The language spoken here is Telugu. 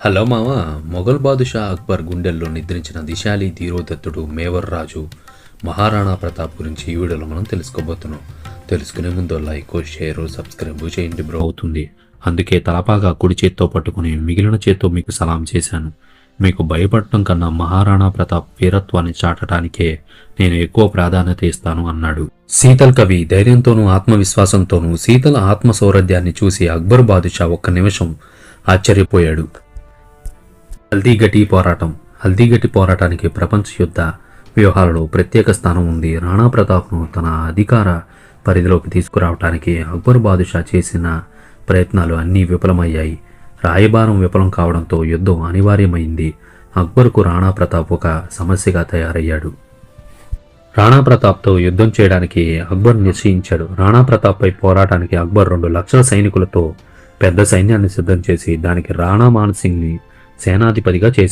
హలో మామ. మొఘల్ బాదుషా అక్బర్ గుండెల్లో నిద్రించిన దిశాలి ధీరోదత్తుడు మేవర్ రాజు మహారాణా ప్రతాప్ గురించి ఈ వీడియోలో మనం తెలుసుకోబోతున్నాం. తెలుసుకునే ముందు లైక్, షేర్, సబ్స్క్రైబ్ చేయండి బ్రో. అవుతుంది. అందుకే తలపాగా కుడి చేత్తో పట్టుకుని మిగిలిన చేత్తో మీకు సలాం చేశాను. మీకు భయపడటం కన్నా మహారాణా ప్రతాప్ వీరత్వాన్ని చాటడానికే నేను ఎక్కువ ప్రాధాన్యత ఇస్తాను అన్నాడు. శీతల్ కవి ధైర్యంతోనూ ఆత్మవిశ్వాసంతోనూ శీతల ఆత్మసౌరధ్యాన్ని చూసి అక్బర్ బాదుషా ఒక్క నిమిషం ఆశ్చర్యపోయాడు. హల్దీఘటి పోరాటానికి ప్రపంచ యుద్ధ వ్యూహాలలో ప్రత్యేక స్థానం ఉంది. రాణా ప్రతాప్ను తన అధికార పరిధిలోకి తీసుకురావటానికి అక్బర్ బాదుషా చేసిన ప్రయత్నాలు అన్నీ విఫలమయ్యాయి. రాయబారం విఫలం కావడంతో యుద్ధం అనివార్యమైంది. అక్బర్కు రాణా ప్రతాప్ ఒక సమస్యగా తయారయ్యాడు. రాణా ప్రతాప్తో యుద్ధం చేయడానికి అక్బర్ నిశ్చయించాడు. రాణా ప్రతాప్పై పోరాటానికి అక్బర్ 2 లక్షల సైనికులతో పెద్ద సైన్యాన్ని సిద్ధం చేసి దానికి రాణా మాన్ సింగ్ని సేనాధిపతిగా చేశాడు.